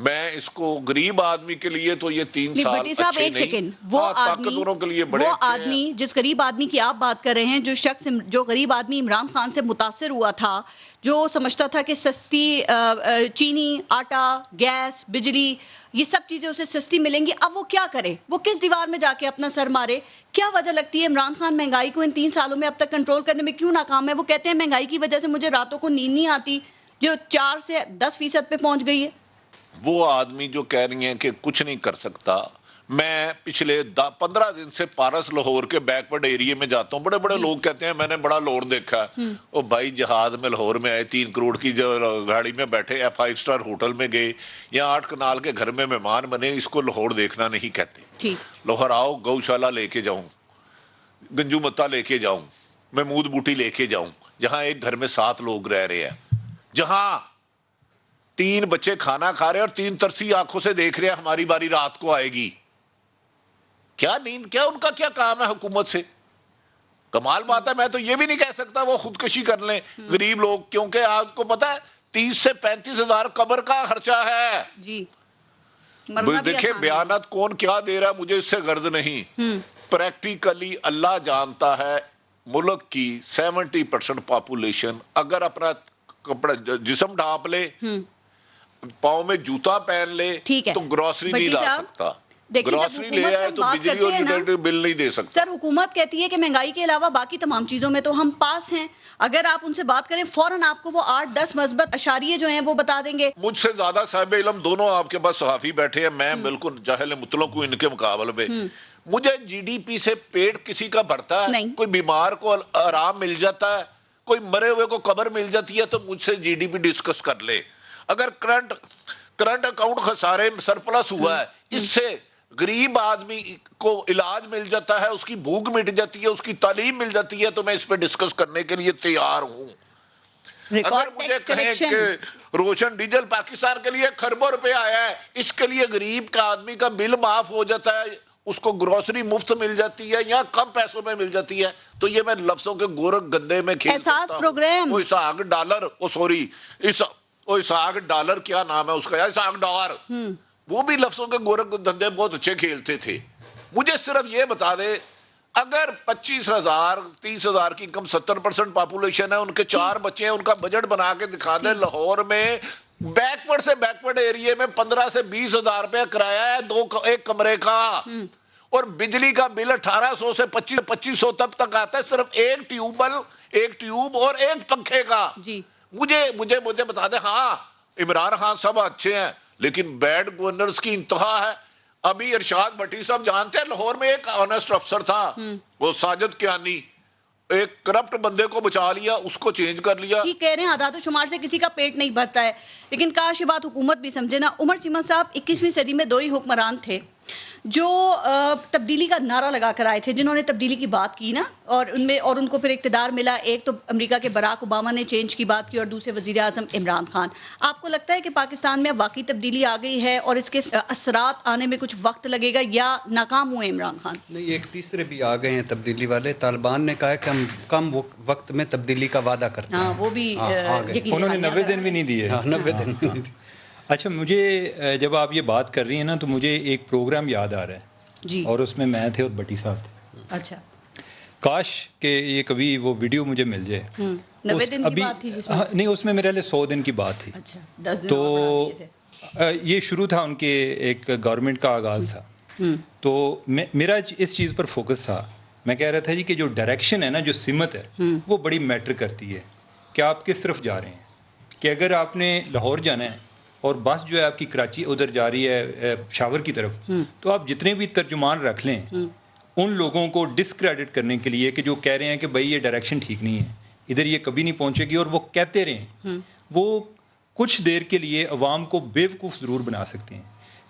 میں اس کو غریب آدمی کے لیے تو یہ 3 سال بھٹی صاحب اچھے ایک نہیں، سیکنڈ، وہ طاقتوروں کے لیے بڑے وہ اچھے ہیں۔ آدمی جس غریب آدمی کی آپ بات کر رہے ہیں، جو شخص جو غریب آدمی عمران خان سے متاثر ہوا تھا، جو سمجھتا تھا کہ سستی چینی، آٹا، گیس، بجلی، یہ سب چیزیں اسے سستی ملیں گی، اب وہ کیا کرے؟ وہ کس دیوار میں جا کے اپنا سر مارے؟ کیا وجہ لگتی ہے عمران خان مہنگائی کو ان 3 سالوں میں اب تک کنٹرول کرنے میں کیوں ناکام ہے؟ وہ کہتے ہیں مہنگائی کی وجہ سے مجھے راتوں کو نیند نہیں آتی، جو 4 سے 10% پہ پہنچ گئی ہے۔ وہ آدمی جو کہہ رہی ہیں کہ کچھ نہیں کر سکتا، میں پچھلے 15 دن سے پارس لاہور کے بیکورڈ ایریے میں جاتا ہوں، بڑے بڑے لوگ کہتے ہیں میں نے بڑا لاہور دیکھا ہے۔ او بھائی، جہاز میں لاہور میں آئے، 3 کروڑ کی جو گاڑی میں بیٹھے، 5 سٹار ہوٹل میں گئے، یا 8 کنال کے گھر میں مہمان بنے، اس کو لاہور دیکھنا نہیں کہتے۔ لاہور آؤ، گوشالہ لے کے جاؤں، گنجو متا لے کے جاؤں، محمود بوٹی لے کے جاؤں، جہاں ایک گھر میں 7 لوگ رہ رہے ہیں، جہاں 3 بچے کھانا کھا رہے ہیں اور 3 ترسی آنکھوں سے دیکھ رہے ہیں ہماری باری رات کو آئے گی۔ کیا نیند، کیا ان کا کیا کام ہے حکومت سے؟ کمال بات ہے، میں تو یہ بھی نہیں کہہ سکتا وہ خودکشی کر لیں غریب لوگ، کیونکہ آپ کو پتا ہے 30 سے 35 ہزار قبر کا خرچہ ہے۔ جی دیکھیں بیانات کون کیا دے رہا ہے، مجھے اس سے غرض نہیں، پریکٹیکلی اللہ جانتا ہے ملک کی 70% پاپولیشن اگر اپنا کپڑا جسم ڈھانپ لے، پاؤں میں جوتا پہن لے تو گروسری نہیں لا سکتا، گروسری لے آئے تو بجلی اور یوٹیلیٹی بل نہیں دے سکتا۔ سر حکومت کہتی ہے کہ مہنگائی کے علاوہ باقی تمام چیزوں میں تو ہم پاس ہیں، اگر آپ ان سے بات کریں فوراً آپ کو وہ 8-10 مثبت اشاریے جو ہیں وہ بتا دیں گے۔ مجھ سے زیادہ صاحب علم دونوں آپ کے پاس صحافی بیٹھے ہیں، میں بالکل جاہل مطلق ہوں ان کے مقابلے میں۔ مجھے جی ڈی پی سے پیٹ کسی کا بھرتا ہے؟ کوئی بیمار کو آرام مل جاتا ہے؟ کوئی مرے ہوئے کو قبر مل جاتی ہے تو مجھ سے جی ڈی پی ڈسکس کر لے۔ اگر کرنٹ اکاؤنٹ خسارے سرپلس ہوا ہے، اس سے غریب آدمی کو علاج مل جاتا ہے، اس کی بھوک مٹ جاتی ہے، اس کی تعلیم مل جاتی ہے، تو میں اس پہ ڈسکس کرنے کے لیے تیار ہوں۔ اگر مجھے کہیں کہ روشن ڈیزل پاکستان کے لیے کھربوں روپے آیا ہے، اس کے لیے غریب کا آدمی کا بل معاف ہو جاتا ہے، اس کو گروسری مفت مل جاتی ہے یا کم پیسوں میں مل جاتی ہے، تو یہ میں لفظوں کے گورکھ گدے میں کھیل سکتا ہوں۔ وہ اسحاق ڈالر، اسحاق ڈالر کیا نام ہے اس کا، اسحاق ڈار، وہ بھی لفظوں کے گورکھ دھندے بہت اچھے کھیلتے تھے۔ مجھے صرف یہ بتا دے، اگر 25,000 30,000 کی کم 70% پاپولیشن ہے، ان کے 4 بچے ہیں، ان کا بجٹ بنا کے دکھا دے۔ لاہور میں بیکورڈ سے بیکورڈ ایریے میں 15 سے 20,000 روپے کرایہ ہے ایک کمرے کا، اور بجلی کا بل 1800 سے 2500 تب تک آتا ہے، صرف ایک ٹیوب اور ایک پنکھے کا۔ مجھے بتا دے، ہاں عمران خان صاحب اچھے ہیں لیکن بیڈ گورنرز کی انتہا ہے۔ ابھی ارشاد بھٹی صاحب جانتے ہیں لاہور میں ایک آنسٹ افسر تھا، وہ ساجد کیانی، ایک کرپٹ بندے کو بچا لیا، اس کو چینج کر لیا۔ کہہ رہے ہیں اعداد و شمار سے کسی کا پیٹ نہیں بھرتا ہے، لیکن کاش یہ بات حکومت بھی سمجھے نا۔ عمر چیمہ صاحب 21ویں صدی میں 2 ہی حکمران تھے جو تبدیلی کا نعرہ لگا کر آئے تھے، جنہوں نے تبدیلی کی بات کی نا، اور ان کو پھر اقتدار ملا۔ ایک تو امریکہ کے براک اوباما نے چینج کی بات کی، اور دوسرے وزیر اعظم عمران خان۔ آپ کو لگتا ہے کہ پاکستان میں واقعی تبدیلی آ گئی ہے اور اس کے اثرات آنے میں کچھ وقت لگے گا، یا ناکام ہوئے عمران خان؟ نہیں، ایک تیسرے بھی آ گئے ہیں تبدیلی والے۔ طالبان نے کہا ہے کہ ہم کم وقت میں تبدیلی کا وعدہ کرتے ہیں۔ وہ بھی انہوں نے 90 دن بھی نہیں دیے۔ 90 دن بھی نہیں دیے۔ اچھا، مجھے جب آپ یہ بات کر رہی ہیں نا تو مجھے ایک پروگرام یاد آ رہا ہے جی، اور اس میں میں تھے اور بٹی صاحب تھے۔ اچھا، کاش کہ یہ کبھی وہ ویڈیو مجھے مل جائے۔ 90 دن کی بات تھی جس میں؟ نہیں، اس میں میرے لیے 100 دن کی بات تھی۔ اچھا، 10 دن تو اور بڑھا دیے تھے۔ یہ شروع تھا ان کے ایک گورنمنٹ کا آغاز تھا، تو میرا اس چیز پر فوکس تھا۔ میں کہہ رہا تھا جی کہ جو ڈائریکشن ہے نا، جو سمت ہے، وہ بڑی میٹر کرتی ہے کہ آپ کس طرف جا رہے ہیں۔ کہ اگر آپ نے لاہور جانا ہے اور بس جو ہے آپ کی کراچی ادھر جا رہی ہے پشاور کی طرف، تو آپ جتنے بھی ترجمان رکھ لیں ان لوگوں کو ڈسکریڈٹ کرنے کے لیے کہ جو کہہ رہے ہیں کہ بھائی یہ ڈائریکشن ٹھیک نہیں ہے، ادھر یہ کبھی نہیں پہنچے گی، اور وہ کہتے رہیں، وہ کچھ دیر کے لیے عوام کو بیوقوف ضرور بنا سکتے ہیں،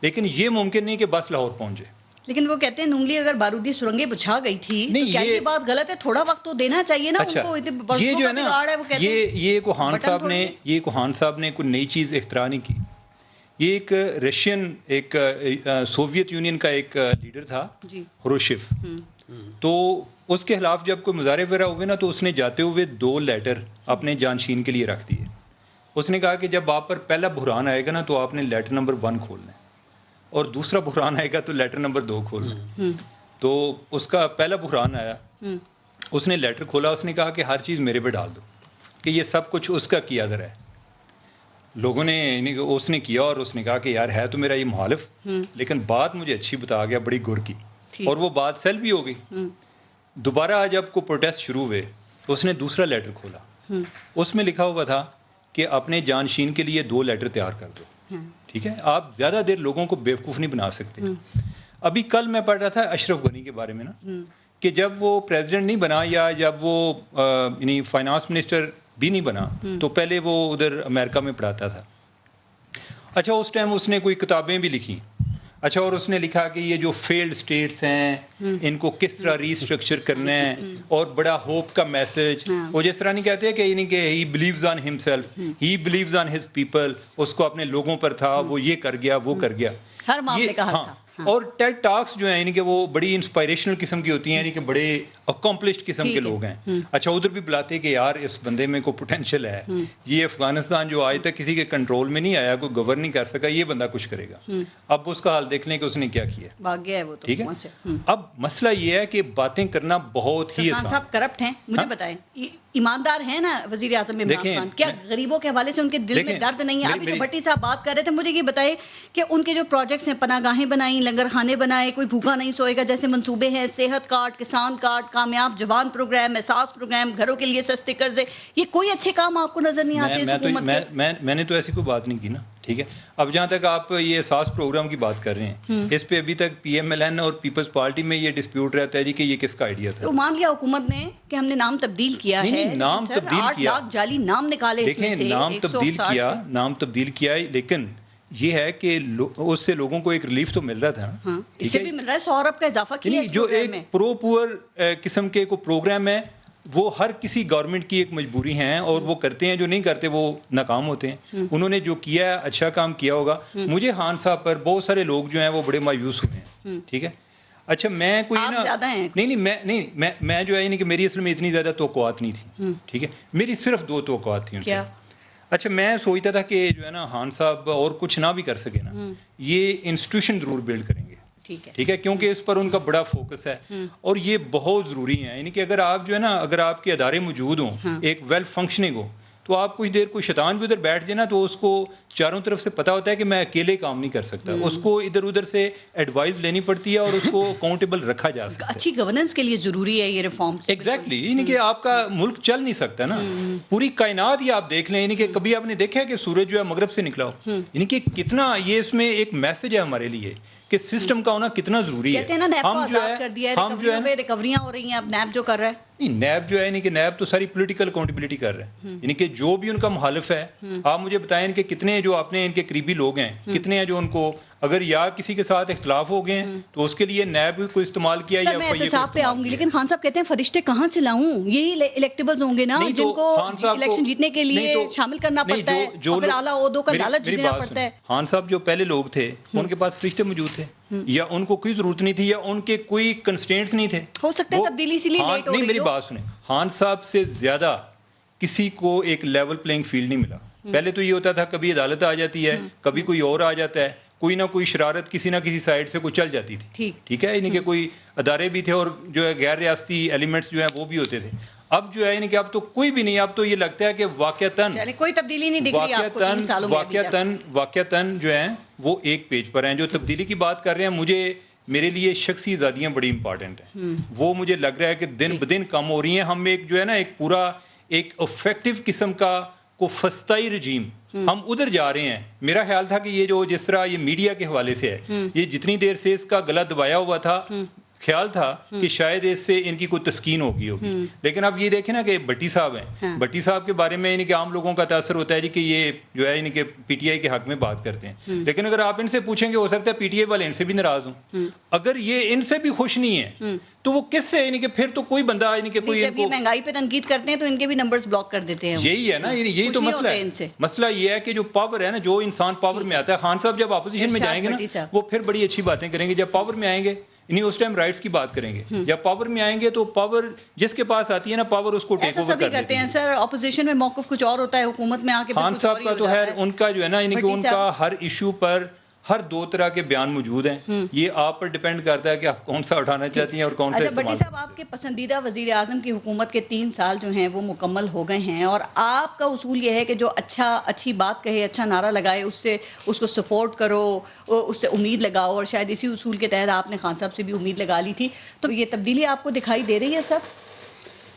لیکن یہ ممکن نہیں کہ بس لاہور پہنچے۔ لیکن وہ کہتے ہیں نونگلی اگر بارودی سرنگیں بچھا گئی تھی تو کیا یہ بات غلط ہے؟ تھوڑا وقت تو دینا چاہیے نا ان کو۔ یہ جو ہے نا، یہ کوہان صاحب نے کوئی نئی چیز اختراع نہیں کی۔ یہ ایک رشین، ایک سوویت یونین کا ایک لیڈر تھا، خروشچف، تو اس کے خلاف جب کوئی مظاہرے وغیرہ ہوئے نا تو اس نے جاتے ہوئے 2 لیٹر اپنے جانشین کے لیے رکھ دیے اس نے کہا کہ جب آپ پر پہلا بحران آئے گا نا تو آپ نے لیٹر نمبر 1 کھولنا ہے اور دوسرا بحران آئے گا تو لیٹر نمبر 2 کھولنا ہے. تو اس کا پہلا بحران آیا, اس نے لیٹر کھولا, اس نے کہا کہ ہر چیز میرے پہ ڈال دو کہ یہ سب کچھ اس کا کیا ذرا ہے. لوگوں نے اس نے کیا اور اس نے کہا کہ یار ہے تو میرا یہ مخالف, لیکن بات مجھے اچھی بتا گیا, بڑی گر کی, اور وہ بات سیل بھی ہو گئی. دوبارہ جب کو پروٹیسٹ شروع ہوئے اس نے دوسرا لیٹر کھولا, اس میں لکھا ہوا تھا کہ اپنے جانشین کے لیے 2 لیٹر تیار کر دو. ٹھیک ہے, آپ زیادہ دیر لوگوں کو بیوقوف نہیں بنا سکتے. ابھی کل میں پڑھ رہا تھا اشرف غنی کے بارے میں نا, کہ جب وہ پریزیڈنٹ نہیں بنا یا جب وہ یعنی فائنانس منسٹر بھی نہیں بنا تو پہلے وہ ادھر امریکہ میں پڑھاتا تھا. اچھا اس ٹائم اس نے کوئی کتابیں بھی لکھی. اچھا اور اس نے لکھا کہ یہ جو فیلڈ اسٹیٹس ہیں ان کو کس طرح ریسٹرکچر کرنا ہے, اور بڑا ہوپ کا میسج. وہ جس طرح نہیں کہتے کہ یعنی کہ he believes on himself, he believes on his people, اس کو اپنے لوگوں پر تھا, وہ یہ کر گیا وہ کر گیا, ہر معاملے کا حل تھا. اور ٹیڈ ٹاکس جو ہیں یعنی کہ وہ بڑی انسپائریشنل قسم کی ہوتی ہیں, یعنی کہ بڑے اکمپلشڈ قسم کے لوگ ہیں. اچھا ادھر بھی بلاتے کہ یار اس بندے میں کوئی پوٹینشیل ہے, یہ افغانستان جو آج تک کسی کے کنٹرول میں نہیں آیا, کوئی گورن نہیں کر سکا, یہ بندہ کچھ کرے گا. اب اس کا حال دیکھ لیں کہ اس نے کیا کیا, بھاگ گیا ہے وہ تو. ٹھیک ہے, اب مسئلہ یہ ہے کہ باتیں کرنا بہت ہی خان صاحب کرپٹ ہیں, مجھے بتائیں ایماندار ہیں نا وزیر اعظم عمران خان, کیا غریبوں کے حوالے سے ان کے دل میں درد نہیں ہے؟ ابھی جو بھٹی صاحب بات کر رہے تھے, مجھے یہ بتائیں کہ ان کے جو پروجیکٹس ہیں, پناہ گاہیں بنائیں, لنگر خانے بنائے, کوئی بھوکا نہیں سوئے گا جیسے منصوبے ہیں, صحت کارڈ, کسان کارڈ, کامیاب جوان پروگرام, احساس پروگرام, گھروں کے لیے سستے قرضے, یہ کوئی اچھے کام آپ کو نظر نہیں آتے اس حکومت کے؟ میں نے تو ایسی کوئی بات نہیں کی نا. ٹھیک ہے, اب جہاں تک آپ یہ احساس پروگرام کی بات کر رہے ہیں, اس پہ ابھی تک پی ایم ایل این اور پیپلز پارٹی میں یہ ڈسپیوٹ رہتا ہے جی کہ یہ کس کا آئیڈیا تھا. تو مان لیا حکومت نے کہ ہم نے نام تبدیل کیا ہے, نام تبدیل 8 لاکھ جعلی نام نکالے, دیکھیں نام تبدیل کیا ہے, لیکن یہ ہے کہ اس سے لوگوں کو ایک ریلیف تو مل رہا تھا. اس سے بھی مل رہا ہے, 100 ارب کا اضافہ کیا ہے جو ایک پرو پور قسم کے کو پروگرام ہے, وہ ہر کسی گورنمنٹ کی ایک مجبوری ہیں, اور وہ کرتے ہیں, جو نہیں کرتے وہ ناکام ہوتے ہیں. انہوں نے جو کیا ہے اچھا کام کیا ہوگا. مجھے خان صاحب پر بہت سارے لوگ جو ہیں وہ بڑے مایوس ہوئے ہیں. ٹھیک ہے, اچھا میں کوئی میں جو ہے یعنی کہ میری اصل میں اتنی زیادہ توقعات نہیں تھی. ٹھیک ہے, میری صرف 2 توقعات تھیں. اچھا میں سوچتا تھا کہ جو ہے نا خان صاحب اور کچھ نہ بھی کر سکے نا, یہ انسٹیٹیوشن ضرور بلڈ کریں گے. ٹھیک ہے, کیونکہ اس پر ان کا بڑا فوکس ہے, اور یہ بہت ضروری ہے. یعنی کہ اگر آپ جو ہے نا, اگر آپ کے ادارے موجود ہوں, ایک ویل فنکشننگ ہو, تو آپ کچھ دیر کوئی شیطان بھی ادھر بیٹھ جائے نا, تو اس کو چاروں طرف سے پتہ ہوتا ہے کہ میں اکیلے کام نہیں کر سکتا. اس کو ادھر ادھر سے ایڈوائز لینی پڑتی ہے, اور اس کو اکاؤنٹیبل رکھا جا سکتا ہے. اچھی گورننس کے لیے ضروری ہے یہ ریفارمز. ایگزیکٹلی, یعنی کہ آپ کا ملک چل نہیں سکتا نا. پوری کائنات ہی آپ دیکھ لیں, یعنی کہ کبھی آپ نے دیکھا ہے کہ سورج جو ہے مغرب سے نکلا ہو, یعنی کہ کتنا یہ اس میں ایک میسج ہے ہمارے لیے کہ سسٹم کا ہونا کتنا ضروری ہے. کہتے ہیں نا نیب کو آزاد کر دیا ہے, ریکوریاں ہو رہی ہیں, اب نیب جو کر رہا ہے. نہیں, نیب جو ہے یعنی کہ نیب تو ساری پولیٹیکل اکاؤنٹیبلٹی کر رہے ہیں. یعنی کہ جو بھی ان کا مخالف ہے, آپ مجھے بتائیں کہ کتنے جو اپنے ان کے قریبی لوگ ہیں, کتنے ہیں جو ان کو اگر یا کسی کے ساتھ اختلاف ہو گئے ہیں تو اس کے لیے نیب کو استعمال کیا یا میں احتساب پہ آؤں گی, لیکن خان صاحب کہتے ہیں فرشتے کہاں سے لاؤں, یہی الیکٹیبلز ہوں گے نا جن کو الیکشن جیتنے کے لیے شامل کرنا پڑتا ہے, اور پھر اعلیٰ عہدوں کا لالچ جیتنا پڑتا ہے. خان صاحب جو پہلے لوگ تھے ان کے پاس فرشتے موجود تھے, یا ان کو کوئی ضرورت نہیں تھی, یا ان کے کوئی کنسٹرینٹس نہیں تھے. ہو سکتا ہے تبدیلی اسی لیے لیٹ ہو رہی ہو. میری بات سنیں, خان صاحب سے زیادہ کسی کو ایک لیول پلینگ فیلڈ نہیں ملا. پہلے تو یہ ہوتا تھا کبھی عدالت آ جاتی ہے, کبھی کوئی اور آ جاتا ہے, کوئی نہ کوئی شرارت کسی نہ کسی سائڈ سے کوئی چل جاتی تھی. ٹھیک ہے, یعنی کہ کوئی ادارے بھی تھے, اور جو ہے غیر ریاستی ایلیمنٹس جو ہیں وہ بھی ہوتے تھے. اب جو ہے یعنی کہ اب تو کوئی بھی نہیں, اب تو یہ لگتا ہے کہ واقعتاً کوئی تبدیلی نہیں دکھ رہی آپ کو 3 سالوں میں. واقعتاً جو ہیں وہ ایک پیج پر ہیں. جو تبدیلی کی بات کر رہے ہیں, مجھے میرے لیے شخصی آزادیاں بڑی امپارٹنٹ ہیں. وہ مجھے لگ رہا ہے کہ دن بدن کم ہو رہی ہیں. ہم ایک جو ہے نا ایک پورا ایک افیکٹو قسم کا کو فسطائی رجیم ہم ادھر جا رہے ہیں. میرا خیال تھا کہ یہ جو جس طرح یہ میڈیا کے حوالے سے ہے, یہ جتنی دیر سے اس کا گلا دبایا ہوا تھا, خیال تھا کہ شاید اس سے ان کی کوئی تسکین ہوگی. لیکن اب یہ دیکھیں نا کہ بھٹی صاحب ہیں, بھٹی صاحب کے بارے میں یعنی کہ عام لوگوں کا تاثر ہوتا ہے جی کہ یہ جو ہے یعنی کہ پی ٹی آئی کے حق میں بات کرتے ہیں. لیکن اگر آپ ان سے پوچھیں گے, ہو سکتا ہے پی ٹی آئی والے ان سے بھی ناراض ہوں. اگر یہ ان سے بھی خوش نہیں ہے تو وہ کس سے, یعنی کہ پھر تو کوئی بندہ یعنی کہ کوئی مہنگائی پہ تنقید کرتے ہیں تو ان کے بھی نمبرز بلاک کر دیتے ہیں. یہی ہے نا, یہی تو مسئلہ ہے. مسئلہ یہ ہے کہ جو پاور ہے نا, جو انسان پاور میں آتا ہے, خان صاحب جب اپوزیشن میں جائیں گے نا وہ پھر بڑی اچھی باتیں کریں گے. جب پاور میں آئیں گے یعنی اس ٹائم رائٹس کی بات کریں گے. یا پاور میں آئیں گے تو پاور جس کے پاس آتی ہے نا پاور اس کو ٹیک اوور کر کرتے ہیں. سر اپوزیشن میں موقف کچھ اور ہوتا ہے, حکومت میں آ کے خان صاحب کا تو ہے ان کا جو ہے نا, یعنی کہ ان کا ہر ایشو پر ہر دو طرح کے بیان موجود ہیں. یہ آپ پر ڈیپینڈ کرتا ہے کہ آپ کون سا اٹھانا چاہتی ہیں اور کون سا بٹی صاحب, آپ کے پسندیدہ وزیر اعظم کی حکومت کے 3 سال جو ہیں وہ مکمل ہو گئے ہیں, اور آپ کا اصول یہ ہے کہ جو اچھی بات کہے, اچھا نعرہ لگائے, اس کو سپورٹ کرو, اس سے امید لگاؤ, اور شاید اسی اصول کے تحت آپ نے خان صاحب سے بھی امید لگا لی تھی. تو یہ تبدیلی آپ کو دکھائی دے رہی ہے سر؟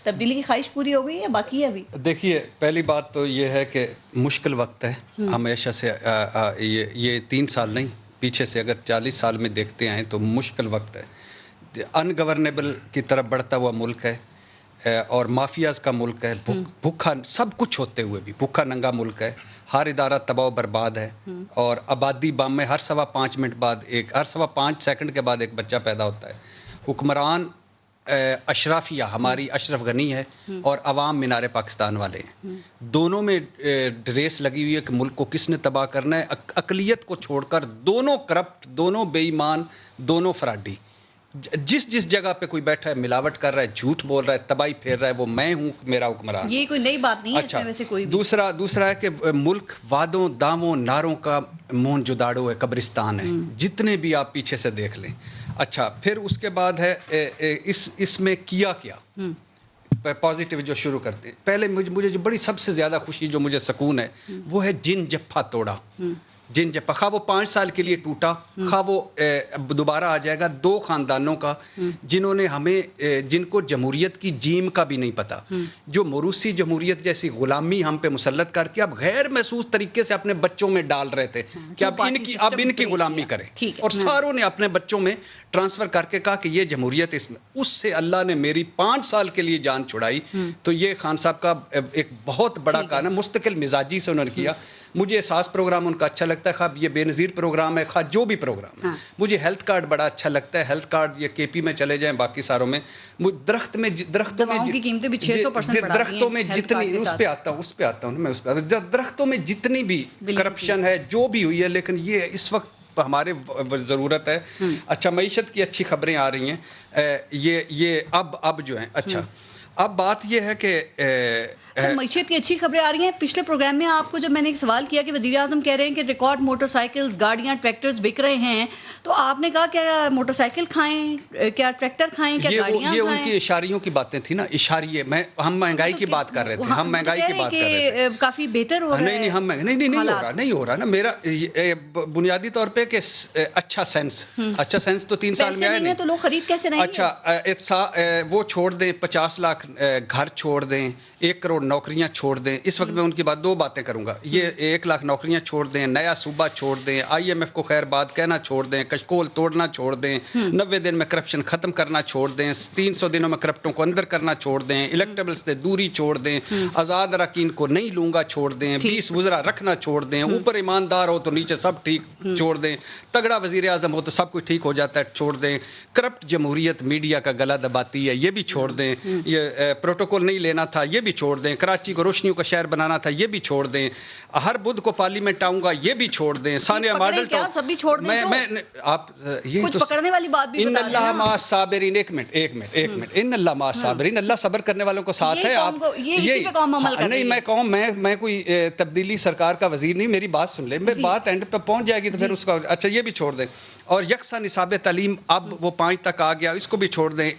تبدیلی کی خواہش پوری ہو گئی ہے, باقی ہے ابھی؟ دیکھیے, پہلی بات تو یہ ہے کہ مشکل وقت ہے ہمیشہ سے. یہ 3 سال نہیں, پیچھے سے اگر 40 سال میں دیکھتے ہیں تو مشکل وقت ہے. ان گورنیبل کی طرف بڑھتا ہوا ملک ہے اور مافیاز کا ملک ہے, بھوکا سب کچھ ہوتے ہوئے بھی بھوکا ننگا ملک ہے. ہر ادارہ تباہ و برباد ہے, اور آبادی بم میں ہر 5.25 منٹ بعد ہر 5.25 سیکنڈ کے بعد ایک بچہ پیدا ہوتا ہے. حکمران اشرافیہ ہماری اشرف غنی ہے اور عوام مینار پاکستان والے ہیں. دونوں میں ریس لگی ہوئی ہے کہ ملک کو کس نے تباہ کرنا ہے. اقلیت کو چھوڑ کر دونوں کرپٹ, دونوں بے ایمان, دونوں فراڈی. جس جگہ پہ کوئی بیٹھا ہے ملاوٹ کر رہا ہے, جھوٹ بول رہا ہے, تباہی پھیر رہا ہے, وہ میں ہوں, میرا حکمران. یہ کوئی نئی بات نہیں ہے. اچھا, ویسے کوئی دوسرا ہے کہ ملک وعدوں داموں ناروں کا مون جداڑو ہے, قبرستان ہے, جتنے بھی آپ پیچھے سے دیکھ لیں. اچھا, پھر اس کے بعد ہے اس میں کیا پازیٹیو جو شروع کرتے ہیں. پہلے مجھے جو بڑی سب سے زیادہ خوشی, جو مجھے سکون ہے, وہ ہے جن جپھا توڑا. جن جپھا, خواہ وہ 5 سال کے لیے ٹوٹا, خواہ وہ دوبارہ آ جائے گا. 2 خاندانوں کا جنہوں نے جن کو جمہوریت کی جیم کا بھی نہیں پتا, جو موروثی جمہوریت جیسی غلامی ہم پہ مسلط کر کے اب غیر محسوس طریقے سے اپنے بچوں میں ڈال رہے تھے کہ اب ان کی غلامی کریں, اور ساروں نے اپنے بچوں میں ٹرانسفر کر کے کہا کہ یہ جمہوریت اس سے اللہ نے میری 5 سال کے لیے جان چھڑائی. تو یہ خان صاحب کا ایک بہت بڑا کام ہے. مستقل مزاجی سے انہوں نے کیا. مجھے احساس پروگرام ان کا اچھا لگتا ہے, خواہ یہ بے نظیر پروگرام ہے, خواہ جو بھی پروگرام ہے. مجھے ہیلتھ کارڈ بڑا اچھا لگتا ہے. ہیلتھ کارڈ یہ کے پی میں چلے جائیں, باقی ساروں میں درختوں میں جتنی اس پہ آتا ہوں درختوں میں جتنی بھی کرپشن ہے جو بھی ہوئی ہے, لیکن یہ اس وقت ہمارے ضرورت ہے. اچھا, معیشت کی اچھی خبریں آ رہی ہیں. یہ اب جو ہیں, اچھا اب بات یہ ہے کہ معیشت کی اچھی خبریں آ رہی ہیں. پچھلے پروگرام میں آپ کو جب میں نے ایک سوال کیا کہ وزیر اعظم کہہ رہے ہیں کہ ریکارڈ موٹر سائیکلز, گاڑیاں, ٹریکٹرز بک رہے ہیں, تو آپ نے کہا کیا موٹر سائیکل کھائیں, کیا ٹریکٹر کھائیں, کیا گاڑیاں کھائیں؟ یہ ان کی اشاریوں کی باتیں تھیں نا, اشاریے. ہم مہنگائی کی بات کر رہے تھے, ہم مہنگائی کی بات کر رہے تھے. کافی بہتر ہو رہا ہے. نہیں ہو رہا نا. میرا بنیادی طور پہ کہ اچھا سینس تو 3 سال میں آیا نہیں, تو لوگ خرید کیسے رہے ہیں؟ اچھا, وہ چھوڑ دیں, 50 لاکھ گھر چھوڑ دیں, 1 کروڑ نوکریاں چھوڑ دیں. اس وقت میں ان کی 2 باتیں کروں گا. یہ 1 لاکھ نوکریاں چھوڑ دیں, نیا صوبہ چھوڑ دیں, IMF کو خیر بات کہنا چھوڑ دیں, کشکول توڑنا چھوڑ دیں, 90 دن میں کرپشن ختم کرنا چھوڑ دیں, 300 دنوں میں کرپٹوں کو اندر کرنا چھوڑ دیں, الیکٹیبلز سے دوری چھوڑ دیں, آزاد اراکین کو نہیں لوں گا چھوڑ دیں, 20 وزراء رکھنا چھوڑ دیں, اوپر ایماندار ہو تو نیچے سب ٹھیک چھوڑ دیں, تگڑا وزیر اعظم ہو تو سب کچھ ٹھیک ہو جاتا ہے چھوڑ دیں, کرپٹ جمہوریت میڈیا کا گلا دباتی ہے یہ بھی چھوڑ دیں, یہ پروٹوکول نہیں لینا تھا یہ بھی چھوڑ دیں, کراچی کو روشنیوں کا شہر بنانا تھا یہ بھی چھوڑ دیں, ہر بدھ کو پارلیمنٹ آؤں گا یہ بھی چھوڑ دیں, ثانیہ ماڈل تو میں آپ یہ تو پکڑنے والی بات بھی ان اللہ مع الصابرین. ایک منٹ ان اللہ مع الصابرین, اللہ صبر کرنے والوں کو ساتھ ہے. آپ یہ نہیں میں کوئی تبدیلی سرکار کا وزیر نہیں, میری بات سن لیں, میں بات اینڈ پہ پہنچ جائے گی تو پھر اس کا اچھا یہ بھی چھوڑ دیں. اور یکساں نصاب تعلیم اب وہ 5 تک آ گیا, اس کو بھی چھوڑ دیں.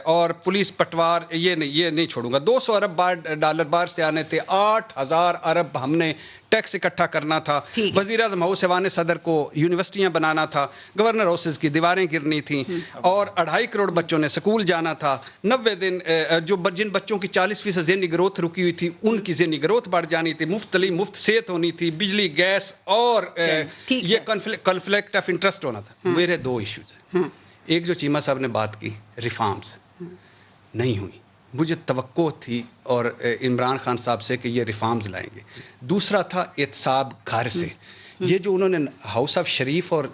اور پولیس پٹوار یہ نہیں چھوڑوں گا. 200 ارب ڈالر باہر سے آنے تھے, 8000 ارب ہم نے ٹیکس اکٹھا کرنا تھا. وزیر اعظم ہاؤس ایوان صدر کو یونیورسٹیاں بنانا تھا, گورنر ہاؤسز کی دیواریں گرنی تھیں, اور 2.5 کروڑ بچوں نے سکول جانا تھا. 90 دن جن بچوں کی 40% ذہنی گروتھ رکی ہوئی تھی ان کی ذہنی گروتھ بڑھ جانی تھی, مفت تعلیم, مفت صحت ہونی تھی, بجلی, گیس, اور یہ کنفلکٹ آف انٹرسٹ ہونا تھا. میرے 2 ایشوز ہیں. ایک جو چیمہ صاحب نے بات کی ریفارمز نہیں ہوئی, مجھے توقع تھی اور عمران خان صاحب سے کہ یہ ریفارمز لائیں گے. دوسرا تھا احتساب گھر سے. یہ جو انہوں نے ہاؤس آف شریف اور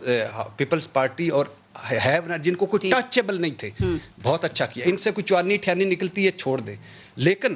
پیپلز پارٹی اور ہیو نا جن کو کوئی ٹچیبل نہیں تھے, بہت اچھا کیا. ان سے کوئی چوانی ٹھیانی نکلتی ہے چھوڑ دیں, لیکن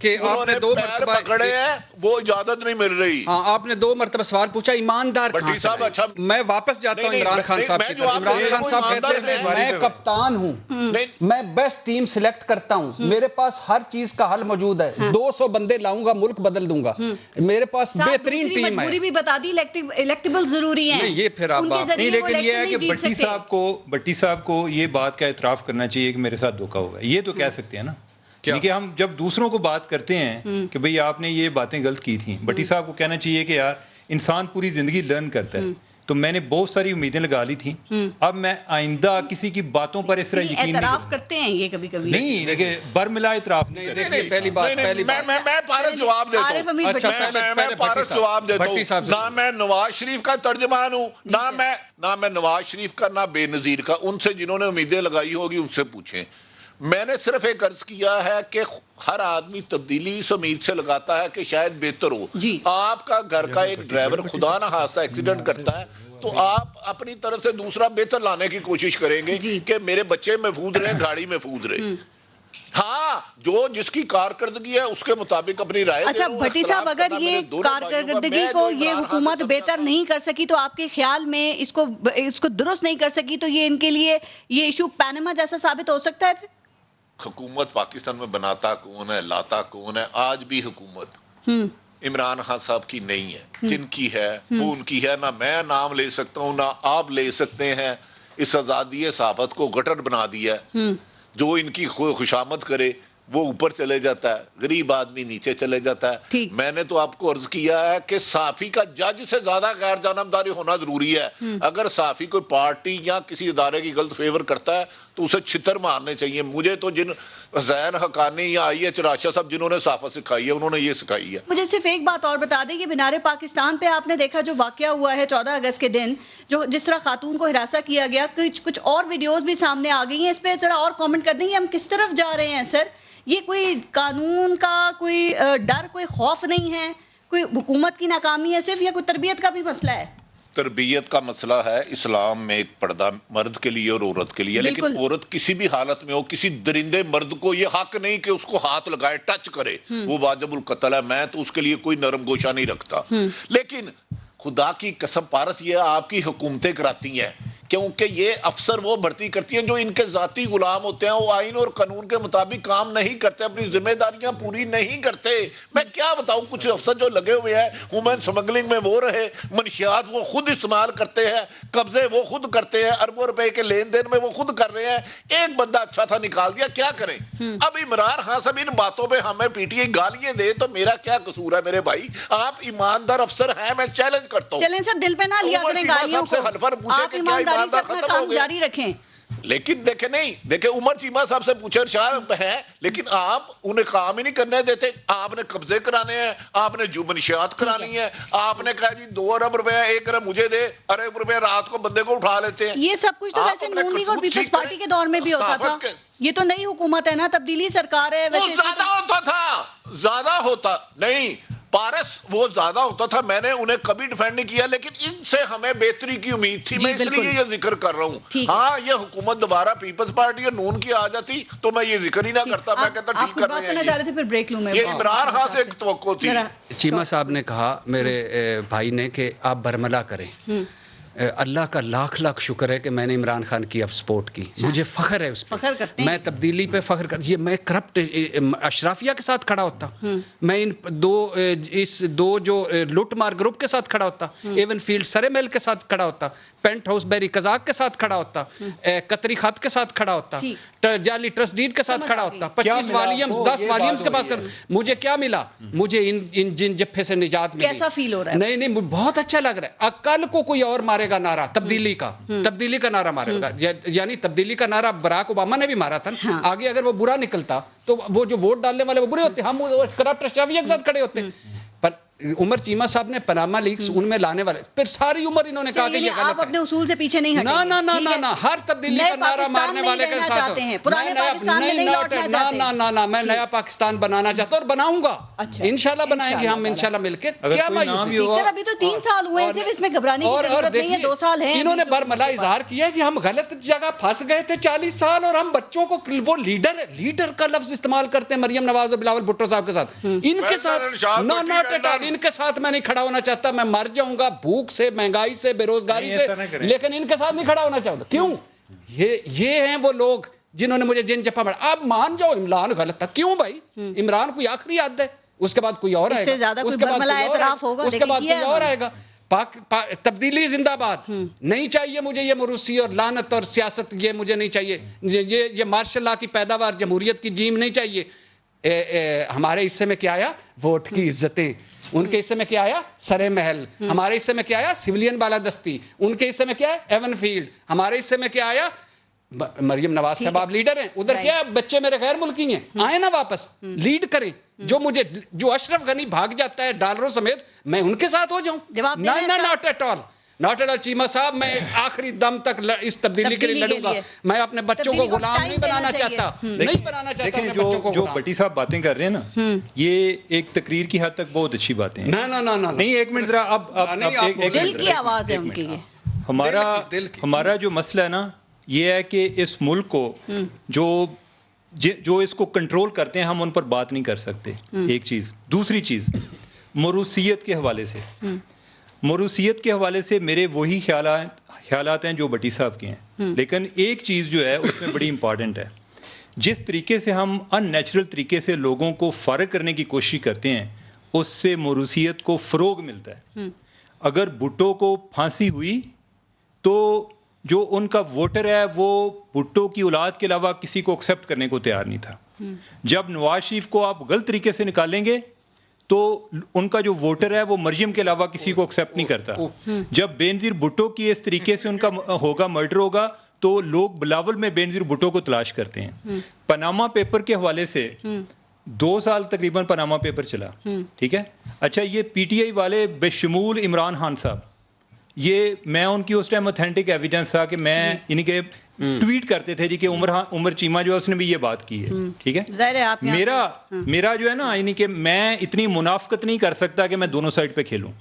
کہ انہوں آپ نے نے 2 پیر پکڑے ہیں, وہ اجازت نہیں مل رہی. ہاں آپ نے 2 مرتبہ سوال پوچھا ایماندار بھٹی کہاں سے صاحب, ہیں؟ اچھا میں واپس جاتا ہوں نہیں, عمران خان نہیں, صاحب میں کی جو طرف. آپ عمران کہہ رہے خان ہیں, صاحب وہ کہتے ہیں ایماندار میں کپتان ہوں, نہیں, میں بیسٹ ٹیم سلیکٹ کرتا ہوں, میرے پاس ہر چیز کا حل موجود ہے, 200 بندے لاؤں گا, ملک بدل دوں گا, میرے پاس بہترین ٹیم ہے. مجبوری بھی بتا دی, الیکٹیبل ضروری ہیں, نہیں, یہ پھر آپ ان کے نہیں, ذریعے وہ لیکن یہ ہے الیکشن کہ نہیں جیت سکتے. بھٹی صاحب کو یہ بات کا اعتراف کرنا چاہیے کہ میرے ساتھ دھوکا ہوا ہے. یہ تو کہہ سکتے ہیں نا کہ ہم جب دوسروں کو بات کرتے ہیں کہ بھئی آپ نے یہ باتیں غلط کی تھیں, بھٹی صاحب کو کہنا چاہیے کہ یار انسان پوری زندگی لرن کرتا ہے, تو میں نے بہت ساری امیدیں لگا لی تھیں, اب میں آئندہ کسی کی باتوں پر اس طرح یقین نہیں اعتراف کرتے ہیں یہ کبھی کبھی, نہیں لیکن برملا اعتراف نہیں کرتے. پہلی بات میں پارس جواب دیتا عارف ہوں, حمید بھٹی اچھا صاحب. میں پارس جواب دیتا بھٹی صاحب ہوں. سے نہ میں نواز شریف کا ترجمان ہوں, نہ میں نواز شریف کا, نہ بے نظیر کا. ان سے جنہوں نے امیدیں لگائی ہوگی ان سے پوچھیں. میں نے صرف ایک عرض کیا ہے کہ ہر آدمی تبدیلی اس امید سے لگاتا ہے کہ شاید بہتر ہو. آپ کا گھر کا ایک ڈرائیور خدا نہ خواستہ ایکسیڈنٹ کرتا ہے تو آپ اپنی طرف سے دوسرا بہتر لانے کی کوشش کریں گے کہ میرے بچے محفوظ رہیں, گاڑی محفوظ رہے. ہاں, جو جس کی کارکردگی ہے اس کے مطابق اپنی رائے. اچھا بھٹی صاحب, اگر یہ کارکردگی کو یہ حکومت بہتر نہیں کر سکی تو آپ کے خیال میں اس کو درست نہیں کر سکی تو یہ ان کے لیے یہ ایشو پینما جیسا ثابت ہو سکتا ہے. حکومت پاکستان میں بناتا کون ہے, لاتا کون ہے؟ آج بھی حکومت عمران خان صاحب کی نہیں ہے, جن کی ہے وہ ان کی ہے. نہ میں نام لے سکتا ہوں, نہ آپ لے سکتے ہیں. اس آزادی صحافت کو گٹر بنا دیا ہے. جو ان کی خوشامد کرے وہ اوپر چلے جاتا ہے, غریب آدمی نیچے چلے جاتا ہے. میں نے تو آپ کو عرض کیا ہے کہ صحافی کا جج سے زیادہ غیر جانبداری ہونا ضروری ہے. اگر صحافی کوئی پارٹی یا کسی ادارے کی غلط فیور کرتا ہے تو اسے چھتر مارنے چاہیے. مجھے تو جن زین حقانی یا آئی ایچ راشد صاحب جنہوں نے صحافت سکھائی ہے انہوں نے یہ سکھائی ہے. مجھے صرف ایک بات اور بتا دیں کہ مینار پاکستان پہ آپ نے دیکھا جو واقعہ ہوا ہے 14 اگست کے دن, جو جس طرح خاتون کو ہراساں کیا گیا, کچھ اور ویڈیوز بھی سامنے آ گئی ہیں, اس پہ ذرا اور کامنٹ کر دیں گے ہم کس طرف جا رہے ہیں سر. یہ کوئی قانون کا کوئی ڈر, کوئی خوف نہیں ہے, کوئی حکومت کی ناکامی ہے صرف, یا کوئی تربیت کا بھی مسئلہ ہے؟ تربیت کا مسئلہ ہے. اسلام میں ایک پردہ مرد کے لیے اور عورت کے لیے, لیکن عورت کسی بھی حالت میں ہو, کسی درندے مرد کو یہ حق نہیں کہ اس کو ہاتھ لگائے, ٹچ کرے, وہ واجب القتل ہے. میں تو اس کے لیے کوئی نرم گوشہ نہیں رکھتا. لیکن خدا کی قسم پارس, یہ آپ کی حکومتیں کراتی ہیں, کیونکہ یہ افسر وہ بھرتی کرتی ہیں جو ان کے ذاتی غلام ہوتے ہیں. وہ آئین اور قانون کے مطابق کام نہیں کرتے, اپنی ذمہ داریاں پوری نہیں کرتے. میں کیا بتاؤں, کچھ افسر جو لگے ہوئے ہیں ہیومن سمگلنگ میں وہ رہے, منشیات وہ خود استعمال کرتے ہیں, قبضے وہ خود کرتے ہیں, اربوں روپے کے لین دین میں وہ خود کر رہے ہیں. ایک بندہ اچھا تھا نکال دیا, کیا کریں؟ اب عمران خان صاحب ان باتوں پہ ہمیں پی ٹی آئی گالیاں دے تو میرا کیا قصور ہے میرے بھائی؟ آپ ایماندار افسر ہیں, میں چیلنج کرتا ہوں. چلیں سر, دل پہ نہ لیا کریں گالیوں کو, آپ ایمانداری سے اپنا کام جاری رکھیں. لیکن دیکھیں نہیں, دیکھیں عمر چیمہ صاحب سے پوچھے, ارشاد ہے, لیکن آپ انہیں کام ہی نہیں کرنے دیتے. آپ نے قبضے کرانے ہیں, آپ نے جو منشیات کرانی ہے, آپ نے کہا جی 2 ارب روپے 1 ارب مجھے دے, ارب روپے رات کو بندے کو اٹھا لیتے ہیں. یہ سب کچھ تو ویسے نون لیگ اور پیپلز پارٹی کے دور میں بھی ہوتا تھا. یہ تو نئی حکومت ہے نا, تبدیلی سرکار ہے. وہ زیادہ ہوتا تھا, زیادہ ہوتا نہیں پارس, وہ زیادہ ہوتا تھا. میں نے انہیں کبھی ڈیفینڈ نہیں کیا, لیکن ان سے ہمیں بہتری کی امید تھی. میں اس لیے یہ ذکر کر رہا ہوں. ہاں, یہ حکومت دوبارہ پیپلز پارٹی اور نون کی آ جاتی تو میں یہ ذکر ہی نہ کرتا. میں کہتا ٹھیک کر رہے ہیں. یہ عمران خان سے ایک توقع تھی. چیمہ صاحب نے کہا میرے بھائی نے کہ آپ برملا کریں. اللہ کا لاکھ لاکھ شکر ہے کہ میں نے عمران خان کی اب سپورٹ کی. مجھے فخر ہے اس پہ, میں تبدیلی پہ فخر کر, یہ میں کرپٹ اشرافیہ کے ساتھ کھڑا ہوتا, میں ان دو جو لوٹ مار گروپ کے ساتھ کھڑا ہوتا, ایون فیلڈ سرے میل کے ساتھ کھڑا ہوتا, پینٹ ہاؤس بیری قزاق کے ساتھ کھڑا ہوتا, قطری خط کے ساتھ کھڑا ہوتا, جعلی ٹرسٹ ڈیڈ کے ساتھ کھڑا ہوتا, 25 والیمز 10 والیمز کے پاس. مجھے کیا ملا؟ مجھے ان جن جپھے سے نجات ملی. کیسا فیل ہو رہا ہے؟ نہیں, بہت اچھا لگ رہا ہے. کل کو کوئی اور مارے گا نعرہ تبدیلی کا نعرہ مارے گا, یعنی تبدیلی کا نعرہ براک اوباما نے بھی مارا تھا. آگے اگر وہ برا نکلتا تو وہ جو ووٹ ڈالنے والے وہ برے ہوتے, ہم کرپٹ اشرافیہ کے ساتھ کھڑے ہوتے. پر عمر چیمہ صاحب نے پاناما لیکس ان میں لانے والے، پھر ساری عمر انہوں نے کہا کہ یہ آپ غلط اپنے ہے. اصول سے پیچھے نہیں ہٹیں گے. نہ ہر تبدیلی کا نعرہ مارنے والے کے ساتھ پرانے پاکستان میں نہیں لوٹنا چاہتے. نہ میں نیا پاکستان بنانا چاہتا ہوں اور بناؤں گا. انشاءاللہ بنائیں گے ہم انشاءاللہ مل کے. کیا مایوسی سر ابھی تو 3 سال ہوئے ہیں، صرف اس میں گھبرانے کی ضرورت نہیں ہے. 2 سال ہیں. انہوں نے برملا اظہار کیا کہ ہم غلط جگہ پھنس گئے تھے 40 سال اور ہم بچوں کو، وہ لیڈر کا لفظ استعمال کرتے ہیں مریم نواز اور بلاول بھٹو صاحب کے ساتھ. ان کے ساتھ ناٹ ایٹ آل، ان کے ساتھ میں نہیں کھڑا ہونا چاہتا. میں مر جاؤں گا بھوک سے، مہنگائی سے، بے روزگاری سے، لیکن ان کے ساتھ نہیں کھڑا ہونا چاہتا. کیوں؟ یہ ہیں وہ لوگ جنہوں نے مجھے جن جپا مارا. آپ مان جاؤ عمران غلط تھا. کیوں بھائی؟ عمران کوئی آخری عدد ہے، اس کے بعد کوئی اور آئے گا، اس کے بعد کوئی اور آئے گا. تبدیلی زندہ باد. نہیں چاہیے مجھے یہ موروثی اور لعنت اور سیاست، یہ مجھے نہیں چاہیے. یہ مارشل لا کی پیداوار جمہوریت کی جیم نہیں چاہیے. ہمارے حصے میں کیا آیا؟ ووٹ کی عزتیں. ان کے حصے میں کیا آیا؟ سرے محل. ہمارے حصے میں کیا آیا؟ سویلین بالادستی. ان کے حصے میں کیا ہے؟ Even field. ہمارے حصے میں کیا آیا؟ مریم نواز صاحب آپ لیڈر ہیں. ادھر کیا ہے؟ بچے میرے غیر ملکی ہیں، آئے نا واپس لیڈ کریں. جو اشرف غنی بھاگ جاتا ہے ڈالروں سمیت، میں ان کے ساتھ ہو جاؤں. ناٹ ایٹ آل چیمہ صاحب. میں آخری دم تک اس تبدیلی کے لیے لڑوں گا. میں اپنے بچوں کو غلام نہیں بنانا چاہتا. نہیں بنانا چاہتا. دیکھیں جو بٹی صاحب باتیں کر رہے ہیں نا، یہ ایک تقریر کی حد تک بہت اچھی باتیں ہیں. نہیں ایک منٹ ذرا، اب دل کی آواز ہے ان کی. ہمارا جو مسئلہ ہے نا یہ ہے کہ اس ملک کو جو اس کو کنٹرول کرتے ہیں ہم ان پر بات نہیں کر سکتے. ایک چیز. دوسری چیز موروثیت کے حوالے سے میرے وہی خیالات ہیں جو بٹی صاحب کے ہیں. لیکن ایک چیز جو ہے اس میں بڑی امپورٹنٹ ہے. جس طریقے سے ہم ان نیچرل طریقے سے لوگوں کو فارغ کرنے کی کوشش کرتے ہیں اس سے موروثیت کو فروغ ملتا ہے. اگر بھٹو کو پھانسی ہوئی تو جو ان کا ووٹر ہے وہ بھٹو کی اولاد کے علاوہ کسی کو ایکسیپٹ کرنے کو تیار نہیں تھا. جب نواز شریف کو آپ غلط طریقے سے نکالیں گے تو ان کا جو ووٹر ہے وہ مریم کے علاوہ کسی کو ایکسیپٹ نہیں کرتا. جب بینظیر بھٹو کی اس طریقے سے ان کا ہوگا مرڈر ہوگا تو لوگ بلاول میں بینظیر بھٹو کو تلاش کرتے ہیں. پاناما پیپر کے حوالے سے 2 سال تقریباً پاناما پیپر چلا. ٹھیک ہے. اچھا یہ پی ٹی آئی والے بشمول عمران خان صاحب، یہ میں ان کی اس ٹائم اوتھینٹک ایویڈنس تھا کہ میں یعنی کہ ٹویٹ کرتے تھے جی کہ عمر چیمہ جو ہے اس نے بھی یہ بات کی ہے. ٹھیک ہے. میرا جو ہے نا یعنی کہ میں اتنی منافقت نہیں کر سکتا کہ میں دونوں سائڈ پہ کھیلوں.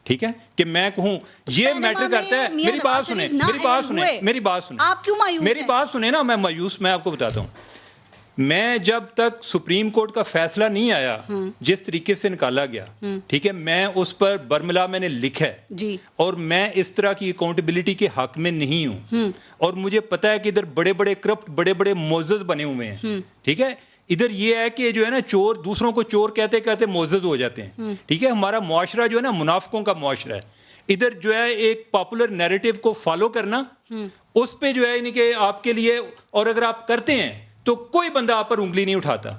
ٹھیک ہے کہ میں کہوں یہ میٹر کرتا ہے. میری بات سنیں نا. میں مایوس، میں آپ کو بتاتا ہوں. میں جب تک سپریم کورٹ کا فیصلہ نہیں آیا جس طریقے سے نکالا گیا، ٹھیک ہے، میں اس پر برملا میں نے لکھا ہے اور میں اس طرح کی اکاؤنٹیبلٹی کے حق میں نہیں ہوں. اور مجھے پتا ہے کہ ادھر بڑے بڑے کرپٹ بڑے بڑے معزز بنے ہوئے ہیں. ٹھیک ہے. ادھر یہ ہے کہ جو ہے نا چور دوسروں کو چور کہتے کہتے معزز ہو جاتے ہیں. ٹھیک ہے. ہمارا معاشرہ جو ہے نا منافقوں کا معاشرہ ہے. ادھر جو ہے ایک پاپولر نیریٹو کو فالو کرنا، اس پہ جو ہے یعنی کہ آپ کے لیے، اور اگر آپ کرتے ہیں تو کوئی بندہ آپ پر انگلی نہیں اٹھاتا.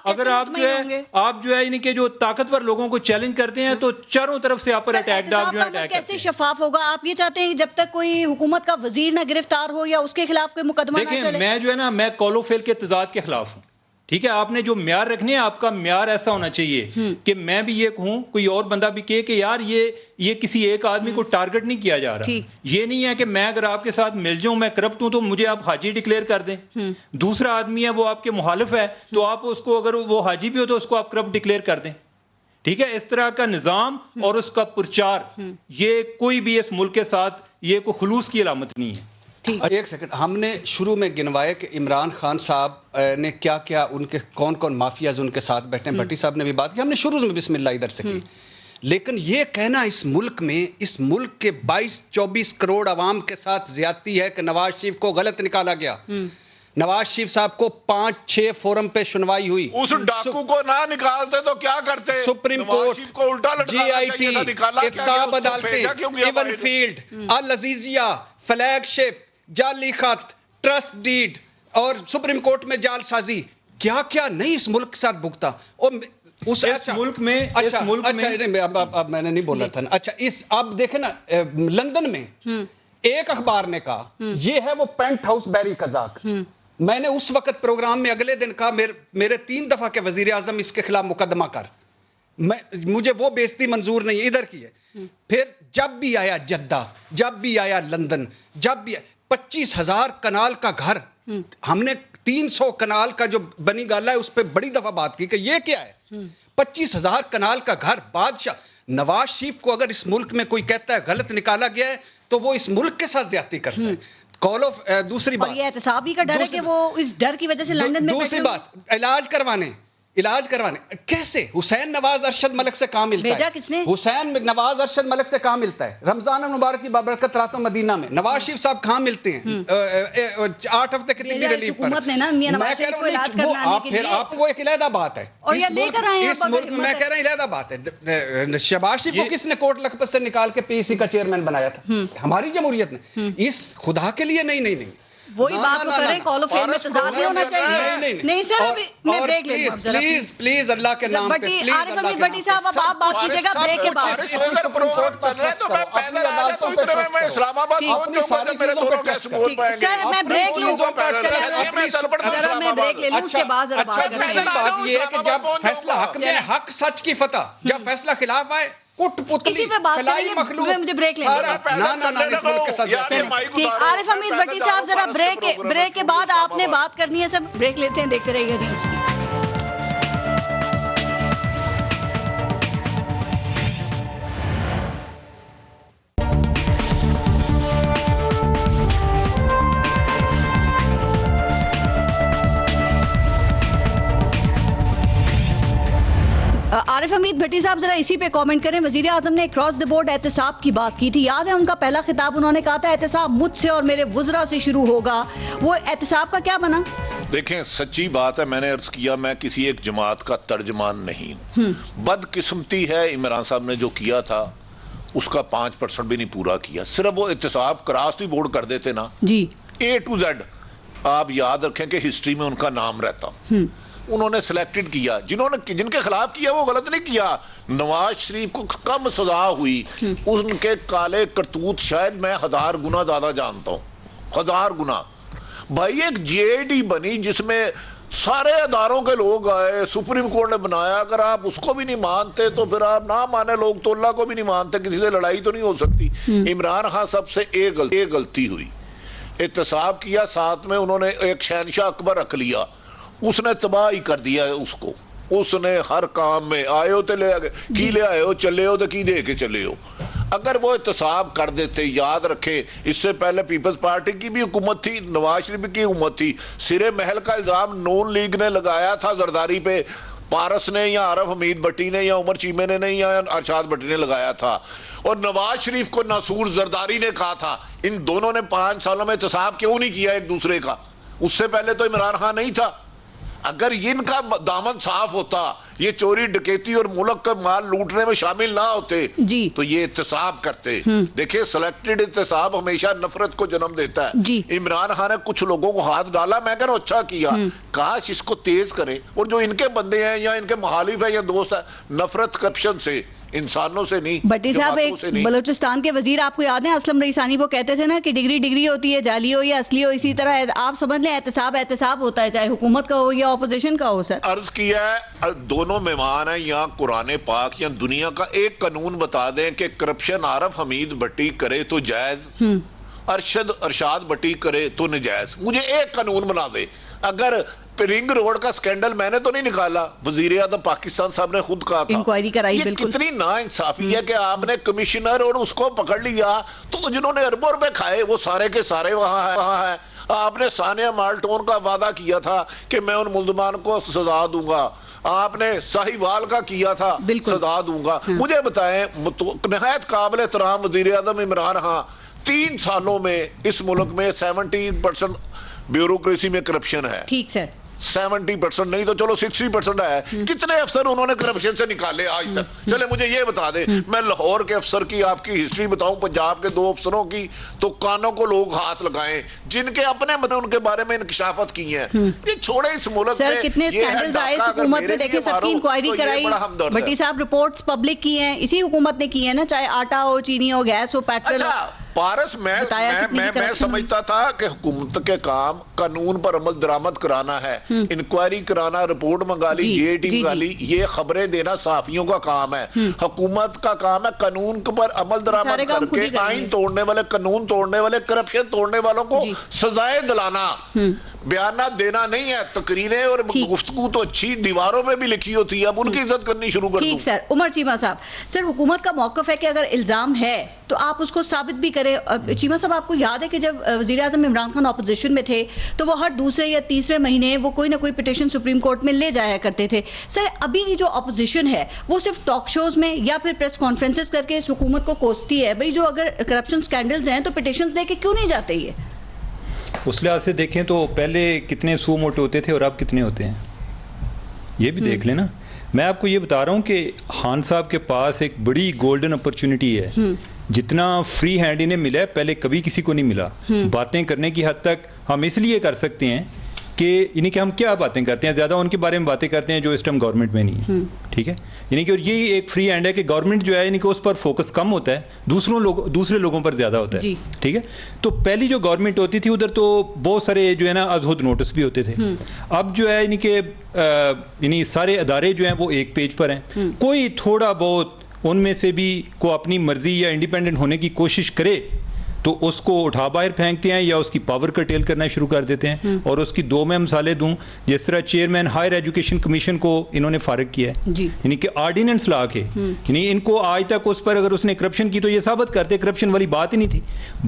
اگر آپ جو ہے یعنی کہ جو طاقتور لوگوں کو چیلنج کرتے ہیں تو چاروں طرف سے آپ پر اٹیک ڈال جو ہے اٹیک کیسے شفاف ہوگا؟ آپ یہ چاہتے ہیں کہ جب تک کوئی حکومت کا وزیر نہ گرفتار ہو یا اس کے خلاف کوئی مقدمہ نہ چلے؟ دیکھیں میں جو ہے نا میں قول و فعل کے تضاد کے خلاف ہوں. ٹھیک ہے. آپ نے جو معیار رکھنے ہیں آپ کا معیار ایسا ہونا چاہیے کہ میں بھی یہ کہوں، کوئی اور بندہ بھی کہے کہ یار یہ کسی ایک آدمی کو ٹارگٹ نہیں کیا جا رہا. یہ نہیں ہے کہ میں اگر آپ کے ساتھ مل جاؤں میں کرپٹ ہوں تو مجھے آپ حاجی ڈکلیئر کر دیں. دوسرا آدمی ہے وہ آپ کے مخالف ہے تو آپ اس کو، اگر وہ حاجی بھی ہو تو اس کو آپ کرپٹ ڈکلیئر کر دیں. ٹھیک ہے. اس طرح کا نظام اور اس کا پرچار یہ کوئی بھی اس ملک کے ساتھ یہ کوئی خلوص کی علامت نہیں ہے. ایک سیکنڈ. ہم نے شروع میں گنوائے کہ عمران خان صاحب نے کیا کیا، ان کے کون کون مافیاز ان کے ساتھ بیٹھے ہیں. بھٹی صاحب نے بھی بات کی. ہم نے شروع میں بسم اللہ ادھر سے کی. لیکن یہ کہنا اس ملک کے 22-24 کروڑ عوام کے ساتھ زیادتی ہے کہ نواز شریف کو غلط نکالا گیا. نواز شریف صاحب کو 5-6 فورم پہ سنوائی ہوئی. اس ڈاکو کو نہ نکالتے تو کیا کرتے؟ سپریم کورٹ، جی آئی ٹی، احتساب عدالتیں، Avenfield, Al-Azizia, flagship, جعلی خط، ٹرسٹ ڈیڈ اور سپریم کورٹ میں جال سازی، کیا کیا نہیں اس ملک کے ساتھ بھگتا. اور اس ملک میں اب میں نے نہیں بولا تھا. اچھا اب دیکھیں نا لندن میں ایک اخبار نے کہا یہ ہے وہ پینٹ ہاؤس بیری قزاق. میں نے اس وقت پروگرام میں اگلے دن کہا میرے 3 دفعہ کے وزیر اعظم اس کے خلاف مقدمہ کر. مجھے وہ بےزتی منظور نہیں ادھر کی ہے. پھر جب بھی آیا جدہ, جب بھی آیا لندن, جب بھی 25,000 کنال کا گھر, ہم نے 300 کنال کا جو بنی گالا ہے اس پہ بڑی دفعہ بات کی کہ یہ کیا ہے. 25,000 کنال کا گھر. بادشاہ نواز شریف کو اگر اس ملک میں کوئی کہتا ہے غلط نکالا گیا ہے تو وہ اس ملک کے ساتھ زیادتی کرتا ہے. کال آف دوسری بات, اور یہ احتسابی کا ڈر ہے کہ وہ اس ڈر کی وجہ سے لندن میں دوسری بات, علاج کروانے کیسے حسین نواز ارشد ملک سے کہاں ملتا ہے؟ بھیجا کس نے؟ حسین نواز ارشد ملک سے کہاں ملتا ہے؟ رمضان المبارک کی بابرکت راتوں مدینہ میں نواز شریف صاحب کہاں ملتے ہیں 8 ہفتے کی طبی ریلیف پر؟ حکومت نے نا میاں نواز شریف کو علاج کروانے کے لیے, آپ وہ ایک علیحدہ بات ہے اور یہ لے کر آئے ہیں. اس ملک میں کہہ رہا ہوں علیحدہ بات ہے. شہباز شریف کو کس نے کوٹ لکھپت سے نکال کے پی سی کا چیئرمین بنایا تھا؟ ہماری جمہوریت نے. اس خدا کے لیے نہیں وہی بات کو کریں, کال آف فیم میں تضاد نہیں ہونا چاہیے. نہیں سر, ابھی میں بریک لے لوں. پلیز اللہ کے نام پہ عارف حمید بھٹی صاحب اب آپ بات کیجیے گا بریک کے بعد. سر میں بریک لوں, ذرا میں بریک لے لوں, اس کے بعد ذرا بات کریں. بات یہ ہے کہ جب فیصلہ حق میں, حق سچ کی فتح, جب فیصلہ خلاف آئے اسی پہ بات کریں گے. مجھے بریک لے ٹھیک. عارف حمید بھٹی صاحب ذرا بریک کے بعد آپ نے بات کرنی ہے. سب بریک لیتے ہیں, دیکھتے رہیے گا نیوز. عارف حمید بھٹی صاحب ذرا اسی پہ کامنٹ کریں. وزیر اعظم نے کراس دی بورڈ احتساب کی بات کی تھی, یاد ہے ان کا پہلا خطاب؟ انہوں نے کہا تھا احتساب مجھ سے اور میرے وزراء سے شروع ہوگا. وہ احتساب کا کیا بنا؟ دیکھیں سچی بات ہے, میں نے عرض کیا میں کسی ایک جماعت کا ترجمان نہیں ہوں. بدقسمتی ہے عمران صاحب نے جو کیا تھا اس کا 5% بھی نہیں پورا کیا. صرف وہ احتساب کراس دی بورڈ کر دیتے نا جی, A to Z. آپ یاد رکھیں کہ ہسٹری میں ان کا نام رہتا. انہوں نے سلیکٹڈ کیا, جن کے خلاف کیا وہ غلط نہیں کیا. نواز شریف کو کم سزا ہوئی, ان کے کالے کرتوت شاید میں 1000 گنا زیادہ جانتا ہوں, 1000 گنا. بھائی ایک JID بنی جس میں سارے اداروں کے لوگ آئے, سپریم کورٹ نے بنایا. اگر آپ اس کو بھی نہیں مانتے تو پھر آپ نہ مانے لوگ تو اللہ کو بھی نہیں مانتے. کسی سے لڑائی تو نہیں ہو سکتی. عمران خان سب سے ایک غلطی ہوئی, احتساب کیا, ساتھ میں انہوں نے ایک شہنشاہ اکبر رکھ لیا, اس نے تباہ ہی کر دیا اس کو. اس نے ہر کام میں آئے ہو تو لے کی لے آئے ہو, چلے ہو تو کی دے کے چلے ہو. اگر وہ احتساب کر دیتے, یاد رکھے اس سے پہلے پیپلز پارٹی کی بھی حکومت تھی, نواز شریف کی حکومت تھی. سرے محل کا الزام نون لیگ نے لگایا تھا زرداری پہ, پارس نے یا عارف حمید بھٹی نے یا عمر چیمے نے نہیں یا ارشاد بھٹی نے لگایا تھا. اور نواز شریف کو ناصور زرداری نے کہا تھا ان دونوں نے 5 سالوں میں احتساب کیوں نہیں کیا ایک دوسرے کا. اس سے پہلے تو عمران خان نہیں تھا. اگر ان کا دامن صاف ہوتا, یہ چوری ڈکیتی اور ملک کا مال لوٹنے میں شامل نہ ہوتے تو یہ احتساب کرتے. دیکھیں سلیکٹڈ احتساب ہمیشہ نفرت کو جنم دیتا ہے. عمران خان نے کچھ لوگوں کو ہاتھ ڈالا, میں کہہ رہا ہوں اچھا کیا, کاش اس کو تیز کرے. اور جو ان کے بندے ہیں یا ان کے مخالف ہیں یا دوست ہیں, نفرت کرپشن سے, انسانوں سے نہیں. بھٹی صاحب ایک بلوچستان کے وزیر آپ کو یاد ہے اسلم رئیسانی, وہ کہتے تھے نا کہ ڈگری ہوتی ہے, جعلی ہو یا اصلی ہو. اسی طرح آپ سمجھ لیں احتساب ہوتا ہے, چاہے حکومت کا ہو یا اپوزیشن کا ہو. سر عرض کیا ہے دونوں مہمان ہیں یا قرآن پاک یا دنیا کا ایک قانون بتا دیں کہ کرپشن عارف حمید بھٹی کرے تو جائز, ارشاد بھٹی کرے تو نجائز. مجھے ایک قانون بنا دے. اگر رنگ روڈ کا سکینڈل میں نے تو نہیں نکالا, وزیر اعظم پاکستان صاحب نے خود کہا تھا. انکوائری کرائی. یہ کتنی ناانصافی ہے کہ آپ نے کمشنر اور اس کو پکڑ لیا تو جنہوں نے اربوں روپے کھائے وہ سارے کے سارے وہاں ہیں. آپ نے ثانیہ مالٹون کا وعدہ کیا تھا کہ میں ان ملزمان کو سزا دوں گا, آپ نے ساہیوال کا کیا تھا سزا دوں گا. مجھے بتائیں, نہایت قابل احترام وزیر اعظم عمران خان 3 سالوں میں اس ملک میں 70% بیوروکریسی میں کرپشن ہے. ٹھیک سر, 70% نہیں تو چلو 60% ہے. کتنے افسر انہوں نے کرپشن سے نکالے آج تک؟ چلے مجھے یہ بتا دیں, میں لاہور کے افسر کی آپ کی ہسٹری بتاؤں, پنجاب کے 2 افسروں کی, تو کانوں کو لوگ ہاتھ لگائیں جن کے اپنے ان کے بارے میں انکشافات کی ہیں. یہ چھوڑے اس ملک میں. سر کتنے اسکینڈلز آئے اس حکومت میں, دیکھیں سب کی انکوائری کرائی. بھٹی صاحب رپورٹس پبلک کی ہیں, اسی حکومت نے کی ہیں نا, چاہے آٹا ہو, چینی ہو, گیس ہو, پیٹرول ہو. پارس میں سمجھتا تھا کہ حکومت کے کام قانون پر عمل درآمد کرانا ہے, انکوائری کرانا, رپورٹ منگا لی, جے ٹی منگا لی, یہ خبریں دینا صحافیوں کا کام ہے. حکومت کا کام ہے قانون پر عمل درآمد کر کے آئین توڑنے والے, قانون توڑنے والے, کرپشن توڑنے والوں کو سزائیں دلانا, بیانات دینا نہیں ہے. تقریریں اور گفتگو تو اچھی دیواروں میں بھی لکھی ہوتی ہے, اب ان کی عزت کرنی شروع کر دوں. ٹھیک سر. عمر چیمہ صاحب, سر حکومت کا موقف ہے کہ اگر الزام ہے تو آپ اس کو ثابت بھی کریں. چیمہ صاحب آپ کو یاد ہے کہ جب وزیر اعظم عمران خان اپوزیشن میں تھے تو وہ ہر دوسرے یا تیسرے مہینے وہ کوئی نہ کوئی پٹیشن سپریم کورٹ میں لے جایا کرتے تھے. سر ابھی جو اپوزیشن ہے وہ صرف ٹاک شوز میں یا پھر پریس کانفرنسز کر کے اس حکومت کو کوستی ہے. بھئی جو اگر کرپشن سکینڈلز ہیں تو پٹیشنز لے کے کیوں نہیں جاتے؟ یہ اس لحاظ سے دیکھیں تو پہلے کتنے سو موٹے ہوتے تھے اور اب کتنے ہوتے ہیں, یہ بھی دیکھ لیں نا. میں آپ کو یہ بتا رہا ہوں کہ خان صاحب کے پاس ایک بڑی گولڈن اپرچونٹی ہے. جتنا فری ہینڈ انہیں ملا ہے پہلے کبھی کسی کو نہیں ملا. باتیں کرنے کی حد تک ہم اس لیے کر سکتے ہیں کہ یعنی کہ ہم کیا باتیں کرتے ہیں, زیادہ ان کے بارے میں باتیں کرتے ہیں جو اس ٹائم گورنمنٹ میں نہیں ہے. ٹھیک ہے, یعنی کہ یہی ایک فری ہینڈ ہے کہ گورنمنٹ جو ہے یعنی کہ اس پر فوکس کم ہوتا ہے, دوسرے لوگوں پر زیادہ ہوتا ہے. ٹھیک ہے, تو پہلی جو گورنمنٹ ہوتی تھی ادھر تو بہت سارے جو ہے نا ازہد نوٹس بھی ہوتے تھے. اب جو ہے یعنی کہ یعنی سارے ادارے جو ہیں وہ ایک پیج پر ہیں. کوئی تھوڑا بہت ان میں سے بھی کو اپنی مرضی یا انڈیپینڈنٹ ہونے کی کوشش کرے تو اس کو اٹھا باہر پھینکتے ہیں یا اس کی پاور کرٹیل کرنا شروع کر دیتے ہیں. اور اس کی دو میں مثالیں دوں, جس طرح چیئرمین ہائر ایجوکیشن کمیشن کو انہوں نے فارغ کیا ہے, یعنی کہ آرڈیننس لا کے, یعنی ان کو آج تک اس پر اگر اس نے کرپشن کی تو یہ ثابت کرتے, کرپشن والی بات ہی نہیں تھی.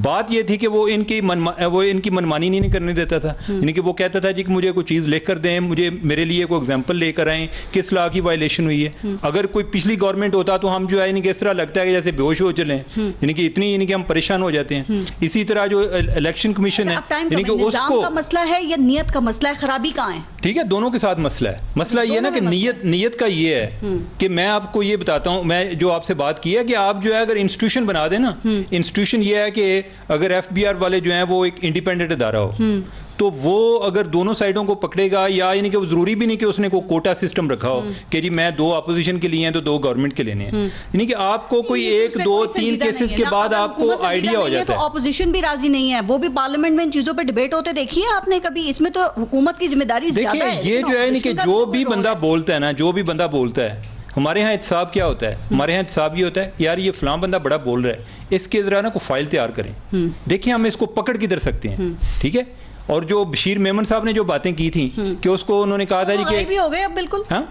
بات یہ تھی کہ وہ ان کی منمانی نہیں کرنے دیتا تھا. یعنی کہ وہ کہتا تھا جی کہ مجھے کوئی چیز لکھ کر دیں, مجھے میرے لیے کوئی ایگزامپل لے کر آئیں کس لا کی وائلیشن ہوئی ہے. اگر کوئی پچھلی گورنمنٹ ہوتا تو ہم جو ہے یعنی کہ اس طرح لگتا ہے کہ جیسے بے ہوش ہو چلیں, یعنی کہ اتنی یعنی کہ ہم پریشان ہو جاتے ہیں. اسی طرح جو الیکشن کمیشن ہے یعنی کہ اس کو کا مسئلہ ہے یا نیت کا مسئلہ ہے, خرابی کہاں ہے؟ ٹھیک ہے, دونوں کے ساتھ مسئلہ ہے. مسئلہ یہ نا کہ نیت کا یہ ہے کہ میں آپ کو یہ بتاتا ہوں, میں جو آپ سے بات کی ہے کہ آپ جو ہے اگر انسٹیٹیوشن بنا دیں نا, انسٹیٹیوشن یہ ہے کہ اگر ایف بی آر والے جو ہیں وہ ایک انڈیپینڈنٹ ادارہ ہو تو وہ اگر دونوں سائڈوں کو پکڑے گا, یا یعنی کہ وہ ضروری بھی نہیں کہ اس نے کوئی کوٹا سسٹم رکھا ہو کہ جی میں 2 اپوزیشن کے لیے ہیں تو 2 گورنمنٹ کے لینے ہیں. یعنی کہ آپ کو کوئی 1 2 3 کیسز کے بعد آپ کو آئیڈیا ہو جاتا ہے. تو اپوزیشن بھی راضی نہیں ہے, وہ بھی پارلیمنٹ میں ان چیزوں پہ ڈیبیٹ ہوتے دیکھیے آپ نے کبھی؟ اس میں تو حکومت کی ذمہ داری زیادہ ہے. یہ جو ہے کہ جو بھی بندہ بولتا ہے نا, جو بھی بندہ بولتا ہے, ہمارے ہاں احتساب کیا ہوتا ہے, ہمارے ہاں احتساب یہ ہوتا ہے یار یہ فلاں بندہ بڑا بول رہا ہے, اس کے ذرا نا کوئی فائل تیار کریں, دیکھیں ہم اس کو پکڑ کدھر سکتے ہیں. ٹھیک ہے, اور جو بشیر میمن صاحب نے جو باتیں کی تھیں کہ اس کو انہوں نے کہا تھا کہ بھی ہو گئے اب بالکل. ہاں,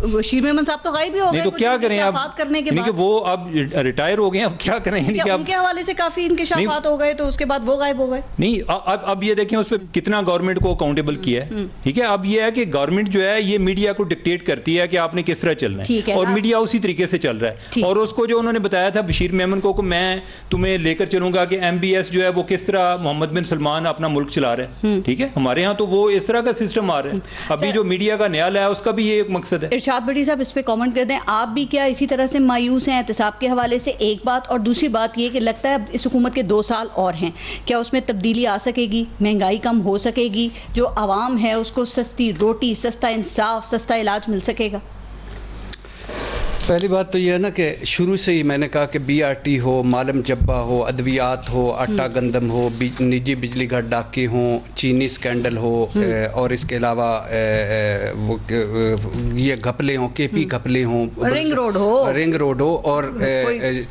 بشیر میمن صاحب تو غائب ہی ہو گئے. تو کیا کریں اب, کرنے کے بعد وہ اب ریٹائر ہو گئے ہیں, اب کیا کریں؟ ان کے حوالے سے کافی انکشافات ہو گئے تو اس کے بعد وہ غائب ہو گئے. نہیں, اب یہ دیکھیں اس پہ کتنا گورنمنٹ کو اکاؤنٹیبل کیا ہے. ٹھیک ہے, اب یہ ہے کہ گورنمنٹ جو ہے یہ میڈیا کو ڈکٹیٹ کرتی ہے کہ آپ نے کس طرح چلنا ہے, اور میڈیا اسی طریقے سے چل رہا ہے. اور اس کو جو انہوں نے بتایا تھا بشیر میمن کو کہ میں تمہیں لے کر چلوں گا کہ ایم بی ایس جو ہے وہ کس طرح محمد بن سلمان اپنا ملک چلا رہے ہیں. ٹھیک ہے, ہمارے یہاں تو وہ اس طرح کا سسٹم آ رہا ہے. ابھی جو میڈیا کا نیا لایا اس کا بھی یہ ایک مقصد ہے. ارشاد بٹی صاحب اس پہ کامنٹ کر دیں, آپ بھی کیا اسی طرح سے مایوس ہیں احتساب کے حوالے سے؟ ایک بات, اور دوسری بات یہ کہ لگتا ہے اس حکومت کے 2 سال اور ہیں, کیا اس میں تبدیلی آ سکے گی, مہنگائی کم ہو سکے گی, جو عوام ہے اس کو سستی روٹی, سستا انصاف, سستا علاج مل سکے گا؟ پہلی بات تو یہ ہے نا کہ شروع سے ہی میں نے کہا کہ بی آر ٹی ہو, معلم جبہ ہو, ادویات ہو, آٹا گندم ہو, نجی بجلی گھر ڈاکے ہوں, چینی سکینڈل ہو, اور اس کے علاوہ یہ گھپلے ہوں, کے پی گھپلے ہوں, رنگ روڈ ہو, اور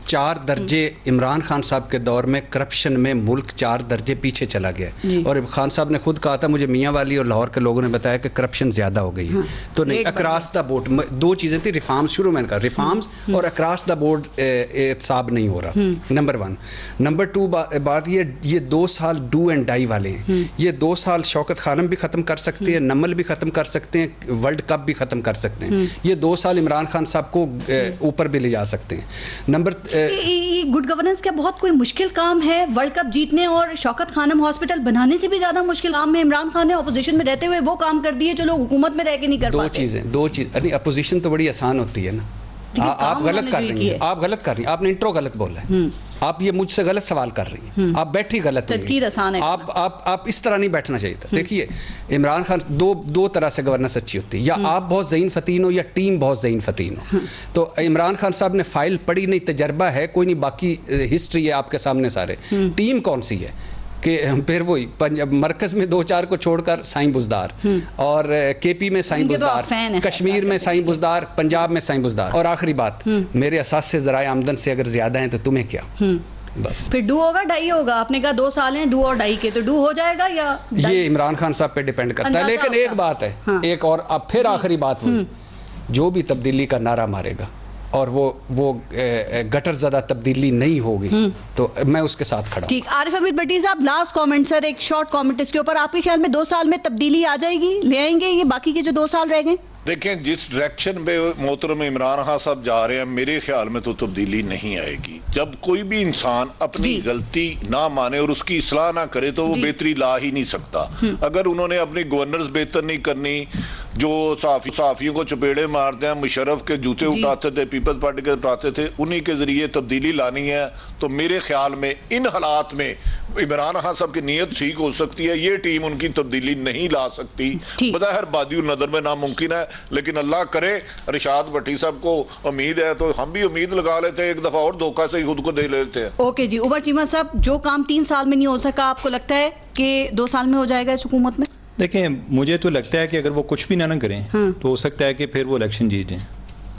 4 درجے عمران خان صاحب کے دور میں کرپشن میں ملک 4 درجے پیچھے چلا گیا. اور خان صاحب نے خود کہا تھا, مجھے میاں والی اور لاہور کے لوگوں نے بتایا کہ کرپشن زیادہ ہو گئی ہے. تو نہیں, اکراس دا بورڈ 2 چیزیں تھیں, ریفارمز شروع میں نے کہا ریفارمز اور اکراس دا بورڈ احتساب نہیں ہو رہا, نمبر 1. نمبر 2 بات یہ 2 سال ڈو اینڈ ڈائی والے ہیں. یہ 2 سال شوکت خانم بھی ختم کر سکتے ہیں, نمل بھی ختم کر سکتے ہیں, ورلڈ کپ بھی ختم کر سکتے ہیں. یہ 2 سال عمران خان صاحب کو اوپر بھی لے جا سکتے ہیں. نمبر گڈ گورننس کیا بہت کوئی مشکل کام ہے؟ ورلڈ کپ جیتنے اور شوکت خانم ہاسپٹل بنانے سے بھی زیادہ مشکل کام ہے. عمران خان نے اپوزیشن میں رہتے ہوئے وہ کام کر دیے جو لوگ حکومت میں رہ کے نہیں کر پاتے. 2 چیزیں اپوزیشن تو بڑی آسان ہوتی ہے نا. آپ غلط کر رہی ہیں, آپ نے انٹرو غلط بولا ہے. آپ یہ مجھ سے غلط سوال کر رہی ہیں, آپ بیٹھی غلط ہوئی تدبیر آسان ہے. آپ اس طرح نہیں بیٹھنا چاہیے تھا. دیکھیے عمران خان دو طرح سے گورننس اچھی ہوتی ہے, یا آپ بہت ذہین فتین ہو یا ٹیم بہت ذہین فتین ہو. تو عمران خان صاحب نے فائل پڑھی نہیں, تجربہ ہے کوئی نہیں, باقی ہسٹری ہے آپ کے سامنے سارے. ٹیم کون سی ہے کہ پھر وہی مرکز میں 2-4 کو چھوڑ کر سائیں بزدار, اور کے پی میں سائیں بزدار, کشمیر میں سائیں بزدار, پنجاب میں سائیں بزدار. اور آخری بات, میرے اساس سے ذرائع آمدن سے اگر زیادہ ہیں تو تمہیں کیا, بس. پھر ڈو ہوگا ڈائی ہوگا, آپ نے کہا 2 سال ہیں ڈو اور ڈائی کے, تو ڈو ہو جائے گا یا یہ عمران خان صاحب پہ ڈیپینڈ کرتا ہے. لیکن ایک بات ہے, ایک اور اب پھر آخری بات ہوئی, جو بھی تبدیلی کا نعرہ مارے گا اور وہ گٹر زدہ تبدیلی نہیں ہوگی تو میں اس کے ساتھ کھڑا. ٹھیک. عارف حمید بھٹی صاحب لاسٹ کامنٹ سر, ایک شارٹ کامنٹ اس کے اوپر, آپ کے خیال میں 2 سال میں تبدیلی آ جائے گی, لے آئیں گے یہ باقی کے جو 2 سال رہ گئے؟ دیکھیں جس ڈائریکشن پہ محترم عمران خان صاحب جا رہے ہیں, میرے خیال میں تو تبدیلی نہیں آئے گی. جب کوئی بھی انسان اپنی غلطی نہ مانے اور اس کی اصلاح نہ کرے تو وہ بہتری لا ہی نہیں سکتا. اگر انہوں نے اپنی گورننس بہتر نہیں کرنی, جو صحافیوں کو چپیڑے مارتے ہیں, مشرف کے جوتے اٹھاتے تھے, پیپلز پارٹی کے اٹھاتے تھے, انہی کے ذریعے تبدیلی لانی ہے, تو میرے خیال میں ان حالات میں عمران خان صاحب کی نیت ٹھیک ہو سکتی ہے, یہ ٹیم ان کی تبدیلی نہیں لا سکتی. بظاہر بادی النظر میں ناممکن ہے, لیکن اللہ کرے رشاد بھٹی صاحب کو امید ہے تو ہم بھی امید لگا لیتے ہیں, ایک دفعہ اور دھوکہ سے ہی خود کو دے لیتے ہیں. اوکے جی. عمر چیمہ صاحب, جو کام 3 سال میں نہیں ہو سکا, آپ کو لگتا ہے کہ 2 سال میں ہو جائے گا اس حکومت میں؟ دیکھیں مجھے تو لگتا ہے کہ اگر وہ کچھ بھی نہ کریں تو ہو سکتا ہے کہ پھر وہ الیکشن جیت جائیں.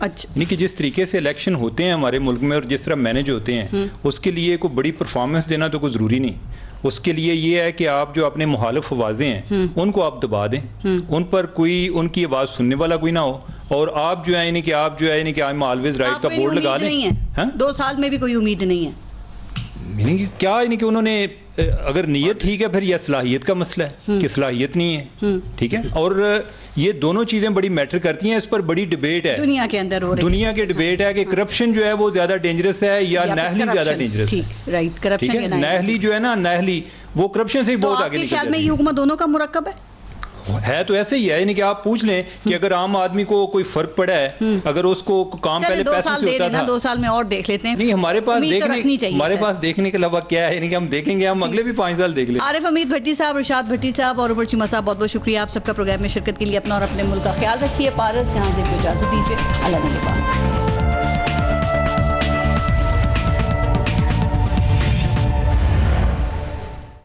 اچھا. یعنی کہ جس طریقے سے الیکشن ہوتے ہیں ہمارے ملک میں اور جس طرح مینج ہوتے ہیں, اس کے لیے کوئی بڑی پرفارمنس دینا تو کوئی ضروری نہیں. اس کے لیے یہ ہے کہ آپ جو اپنے مخالف آوازیں ہیں ان کو آپ دبا دیں, ان پر کوئی ان کی آواز سننے والا کوئی نہ ہو, اور آپ جو ہے یعنی کہ آئی ایم آلویز رائٹ کا بورڈ لگا دیں. 2 سال میں بھی کوئی امید نہیں ہے, یعنی کہ کیا, یعنی کہ انہوں نے اگر نیت ٹھیک ہے پھر یہ صلاحیت کا مسئلہ ہے کہ صلاحیت نہیں ہے, ٹھیک ہے. اور یہ دونوں چیزیں بڑی میٹر کرتی ہیں, اس پر بڑی ڈیبیٹ ہے دنیا کے اندر ہو رہی ہے. دنیا کے ڈیبیٹ ہے کہ کرپشن جو ہے وہ زیادہ ڈینجرس ہے یا نااہلی زیادہ ڈینجرس ہے. رائٹ, کرپشن یا نااہلی جو ہے نا, نااہلی وہ کرپشن سے ہی بہت آگے نکل جاتی ہے. خیال میں یہ حکومت دونوں کا مرکب ہے تو ایسے ہی ہے. یعنی کہ آپ پوچھ لیں کہ اگر عام آدمی کو کوئی فرق پڑا ہے, اگر اس کو کام پہلے پیسے سے ہوتا تھا, 2 سال میں اور دیکھ لیتے ہیں. نہیں, ہمارے پاس دیکھنے کے علاوہ کیا ہے, یعنی کہ ہم دیکھیں گے, ہم اگلے بھی 5 سال دیکھ لیں. عارف حمید بھٹی صاحب, رشاد بھٹی صاحب اور عمر چیمہ صاحب, بہت بہت شکریہ آپ سب کا پروگرام میں شرکت کے لیے. اپنا اور اپنے ملک کا خیال رکھیے. پارس جہاں سے اجازت دیجیے. اللہ نگہبان.